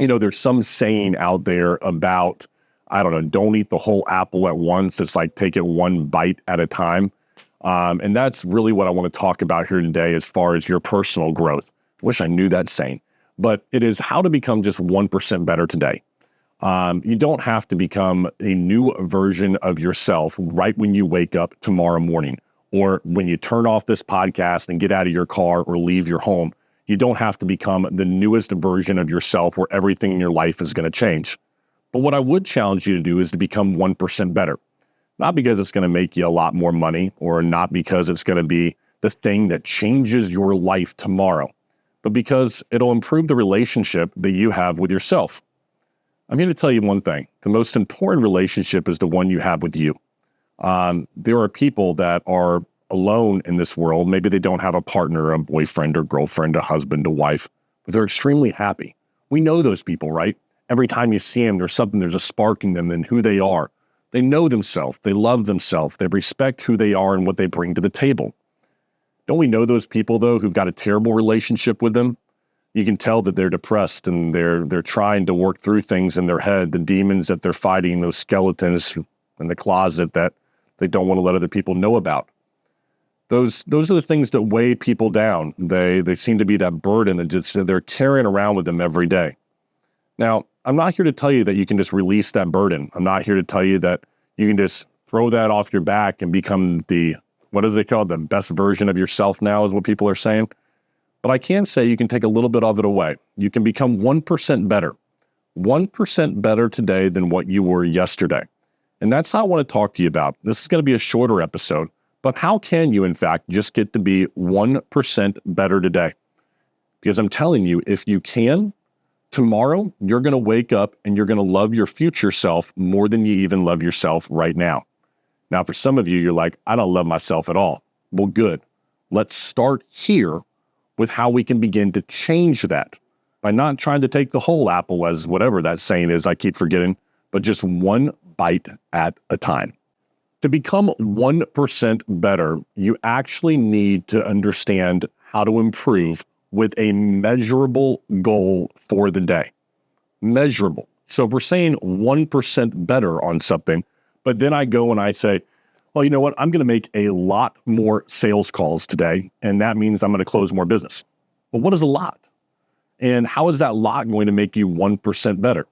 There's some saying out there about, I don't know, don't eat the whole apple at once. It's like take it one bite at a time. And that's really what I want to talk about here today as far as your personal growth. Wish I knew that saying, but it is how to become just 1% better today. You don't have to become a new version of yourself right when you wake up tomorrow morning, or when you turn off this podcast and get out of your car or leave your home. You don't have to become the newest version of yourself where everything in your life is going to change. But what I would challenge you to do is to become 1% better. Not because it's going to make you a lot more money, or not because it's going to be the thing that changes your life tomorrow, but because it'll improve the relationship that you have with yourself. I'm here to tell you one thing. The most important relationship is the one you have with you. There are people that are alone in this world. Maybe they don't have a partner, a boyfriend or girlfriend, a husband, a wife, but they're extremely happy. We know those people, right? Every time you see them, there's a spark in them and who they are. They know themselves. They love themselves. They respect who they are and what they bring to the table. Don't we know those people, though, who've got a terrible relationship with them? You can tell that they're depressed and they're trying to work through things in their head, the demons that they're fighting, those skeletons in the closet that they don't want to let other people know about. Those are the things that weigh people down. They seem to be that burden that they're carrying around with them every day. Now, I'm not here to tell you that you can just release that burden. I'm not here to tell you that you can just throw that off your back and become what is it called? The best version of yourself now is what people are saying. But I can say you can take a little bit of it away. You can become 1% better. 1% better today than what you were yesterday. And that's how I want to talk to you about. This is going to be a shorter episode, but how can you, in fact, just get to be 1% better today? Because I'm telling you, if you can, tomorrow, you're going to wake up and you're going to love your future self more than you even love yourself right now. Now, for some of you, you're like, I don't love myself at all. Well, good. Let's start here with how we can begin to change that by not trying to take the whole apple, as whatever that saying is, I keep forgetting, but just one bite at a time. To become 1% better, you actually need to understand how to improve with a measurable goal for the day. Measurable. So if we're saying 1% better on something, but then I go and I say, well, you know what? I'm going to make a lot more sales calls today, and that means I'm going to close more business. Well, what is a lot? And how is that lot going to make you 1% better?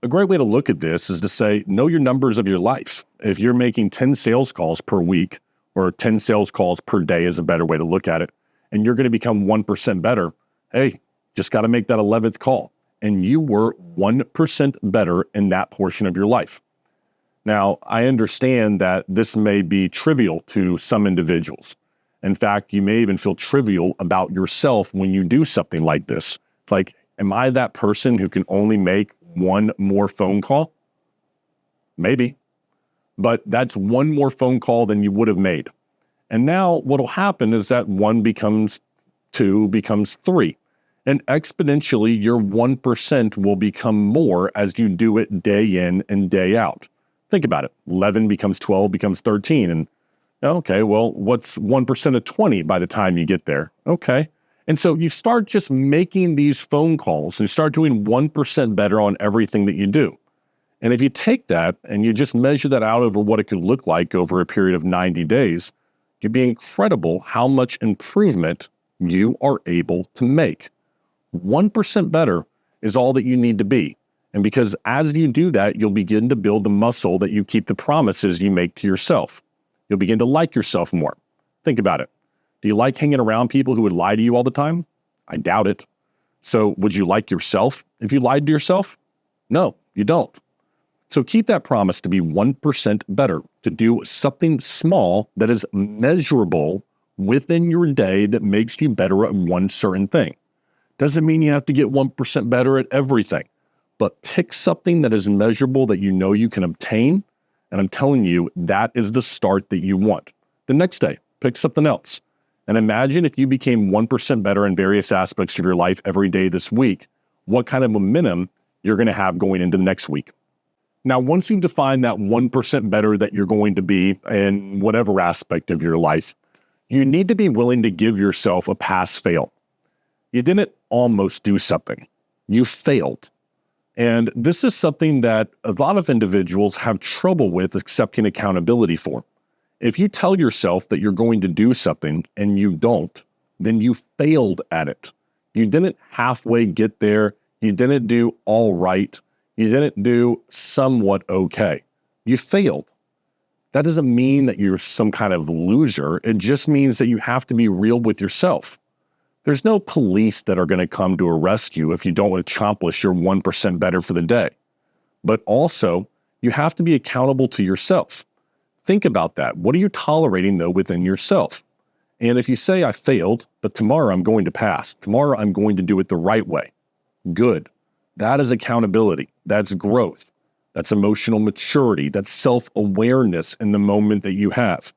A great way to look at this is to say, know your numbers of your life. If you're making 10 sales calls per week, or 10 sales calls per day is a better way to look at it, and you're going to become 1% better, hey, just got to make that 11th call. And you were 1% better in that portion of your life. Now, I understand that this may be trivial to some individuals. In fact, you may even feel trivial about yourself when you do something like this. Like, am I that person who can only make one more phone call? Maybe. But that's one more phone call than you would have made. And now what'll happen is that 1 becomes 2, becomes 3. And exponentially, your 1% will become more as you do it day in and day out. Think about it. 11 becomes 12, becomes 13. And okay, well, what's 1% of 20 by the time you get there? Okay. And so you start just making these phone calls and start doing 1% better on everything that you do. And if you take that and you just measure that out over what it could look like over a period of 90 days, it'd be incredible how much improvement you are able to make. 1% better is all that you need to be. And because as you do that, you'll begin to build the muscle that you keep the promises you make to yourself. You'll begin to like yourself more. Think about it. Do you like hanging around people who would lie to you all the time? I doubt it. So would you like yourself if you lied to yourself? No, you don't. So keep that promise to be 1% better, to do something small that is measurable within your day that makes you better at one certain thing. Doesn't mean you have to get 1% better at everything. But pick something that is measurable that you know you can obtain. And I'm telling you, that is the start that you want. The next day, pick something else. And imagine if you became 1% better in various aspects of your life every day this week, what kind of momentum you're going to have going into the next week. Now, once you've defined that 1% better that you're going to be in whatever aspect of your life, you need to be willing to give yourself a pass-fail. You didn't almost do something. You failed. And this is something that a lot of individuals have trouble with accepting accountability for. If you tell yourself that you're going to do something and you don't, then you failed at it. You didn't halfway get there. You didn't do all right. You didn't do somewhat okay. You failed. That doesn't mean that you're some kind of loser. It just means that you have to be real with yourself. There's no police that are going to come to arrest you if you don't accomplish your 1% better for the day. But also, you have to be accountable to yourself. Think about that. What are you tolerating, though, within yourself? And if you say, I failed, but tomorrow I'm going to pass. Tomorrow I'm going to do it the right way. Good. That is accountability. That's growth. That's emotional maturity. That's self-awareness in the moment that you have.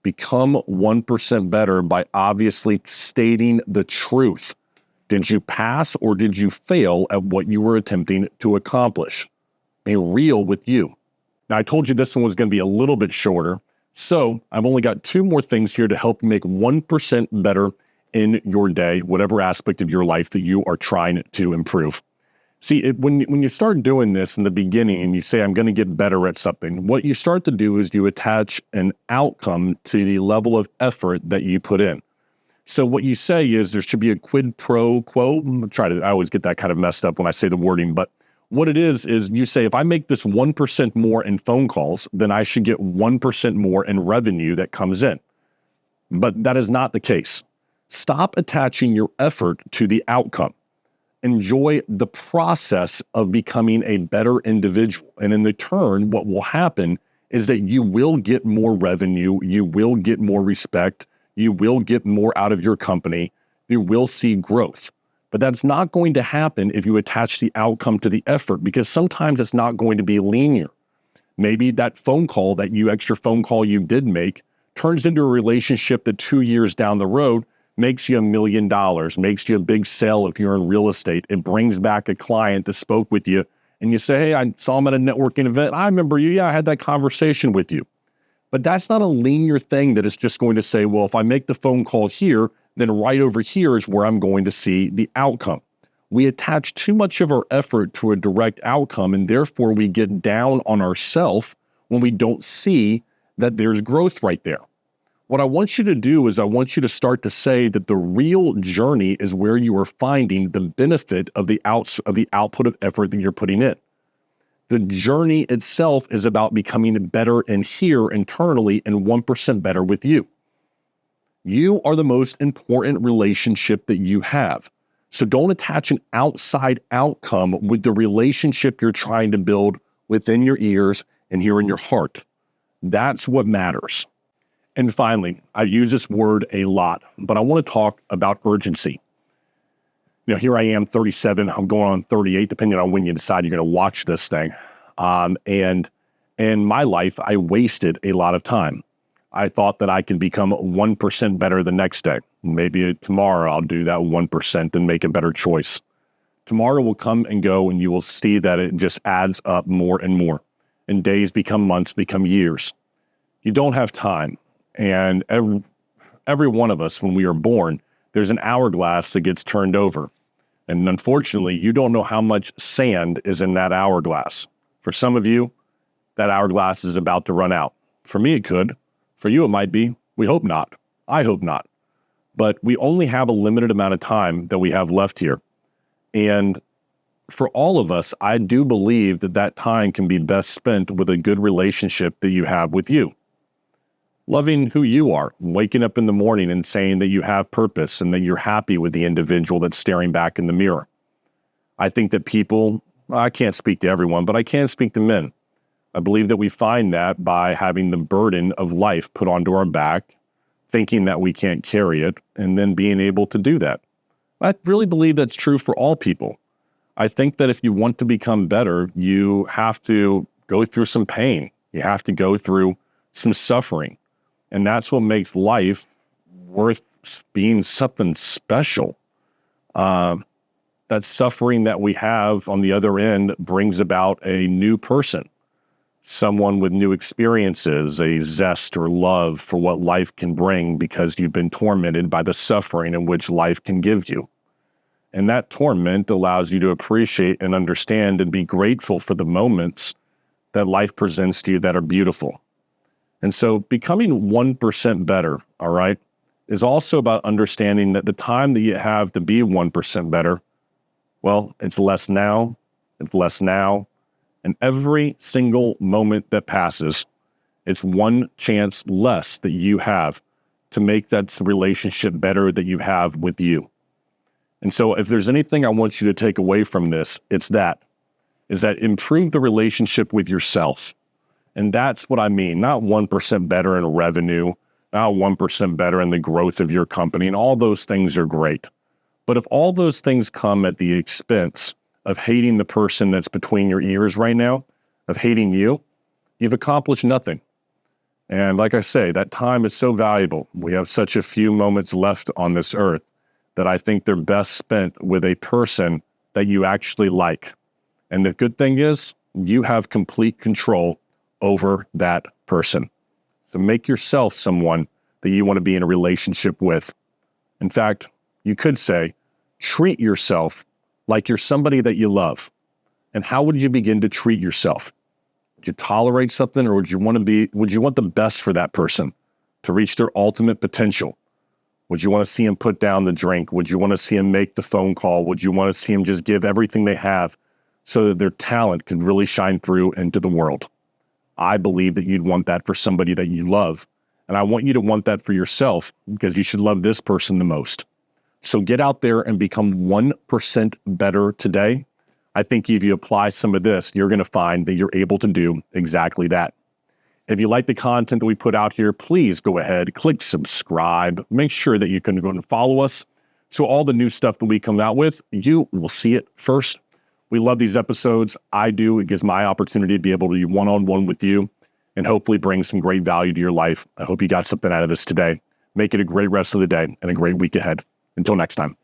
Become 1% better by obviously stating the truth. Did you pass or did you fail at what you were attempting to accomplish? Be real with you. Now, I told you this one was going to be a little bit shorter, so I've only got 2 more things here to help you make 1% better in your day, whatever aspect of your life that you are trying to improve. See, when you start doing this in the beginning and you say, I'm going to get better at something, what you start to do is you attach an outcome to the level of effort that you put in. So what you say is there should be a quid pro quo. I always get that kind of messed up when I say the wording, but what it is you say, if I make this 1% more in phone calls, then I should get 1% more in revenue that comes in. But that is not the case. Stop attaching your effort to the outcome. Enjoy the process of becoming a better individual. And in return, what will happen is that you will get more revenue, you will get more respect, you will get more out of your company, you will see growth. But that's not going to happen if you attach the outcome to the effort, because sometimes it's not going to be linear. Maybe that extra phone call you did make turns into a relationship that 2 years down the road makes you $1 million, makes you a big sale if you're in real estate. It brings back a client that spoke with you and you say, hey, I saw him at a networking event. I remember you. Yeah, I had that conversation with you. But that's not a linear thing that is just going to say, well, if I make the phone call here, then right over here is where I'm going to see the outcome. We attach too much of our effort to a direct outcome, and therefore we get down on ourselves when we don't see that there's growth right there. What I want you to do is I want you to start to say that the real journey is where you are finding the benefit of the output of effort that you're putting in. The journey itself is about becoming better in here internally and 1% better with you. You are the most important relationship that you have. So don't attach an outside outcome with the relationship you're trying to build within your ears and here in your heart. That's what matters. And finally, I use this word a lot, but I want to talk about urgency. Here I am, 37, I'm going on 38, depending on when you decide you're going to watch this thing. And in my life, I wasted a lot of time. I thought that I could become 1% better the next day. Maybe tomorrow I'll do that 1% and make a better choice. Tomorrow will come and go, and you will see that it just adds up more and more. And days become months, become years. You don't have time. And every one of us, when we are born, there's an hourglass that gets turned over. And unfortunately, you don't know how much sand is in that hourglass. For some of you, that hourglass is about to run out. For me, it could. For you, it might be. We hope not. I hope not. But we only have a limited amount of time that we have left here. And for all of us, I do believe that that time can be best spent with a good relationship that you have with you. Loving who you are, waking up in the morning and saying that you have purpose and that you're happy with the individual that's staring back in the mirror. I think that people, I can't speak to everyone, but I can speak to men. I believe that we find that by having the burden of life put onto our back, thinking that we can't carry it, and then being able to do that. I really believe that's true for all people. I think that if you want to become better, you have to go through some pain. You have to go through some suffering. And that's what makes life worth being something special. That suffering that we have on the other end brings about a new person, someone with new experiences, a zest or love for what life can bring because you've been tormented by the suffering in which life can give you. And that torment allows you to appreciate and understand and be grateful for the moments that life presents to you that are beautiful. And so becoming 1% better, all right, is also about understanding that the time that you have to be 1% better, well, it's less now, and every single moment that passes, it's one chance less that you have to make that relationship better that you have with you. And so if there's anything I want you to take away from this, is that improve the relationship with yourself. And that's what I mean, not 1% better in revenue, not 1% better in the growth of your company, and all those things are great. But if all those things come at the expense of hating the person that's between your ears right now, of hating you, you've accomplished nothing. And like I say, that time is so valuable. We have such a few moments left on this earth that I think they're best spent with a person that you actually like. And the good thing is, you have complete control over that person. So make yourself someone that you want to be in a relationship with. In fact, you could say, treat yourself like you're somebody that you love. And how would you begin to treat yourself? Would you tolerate something, or would you want the best for that person to reach their ultimate potential? Would you want to see them put down the drink? Would you want to see them make the phone call? Would you want to see them just give everything they have so that their talent can really shine through into the world? I believe that you'd want that for somebody that you love. And I want you to want that for yourself, because you should love this person the most. So get out there and become 1% better today. I think if you apply some of this, you're going to find that you're able to do exactly that. If you like the content that we put out here, please go ahead, click subscribe. Make sure that you can go and follow us. So all the new stuff that we come out with, you will see it first. We love these episodes. I do. It gives my opportunity to be able to be one-on-one with you and hopefully bring some great value to your life. I hope you got something out of this today. Make it a great rest of the day and a great week ahead. Until next time.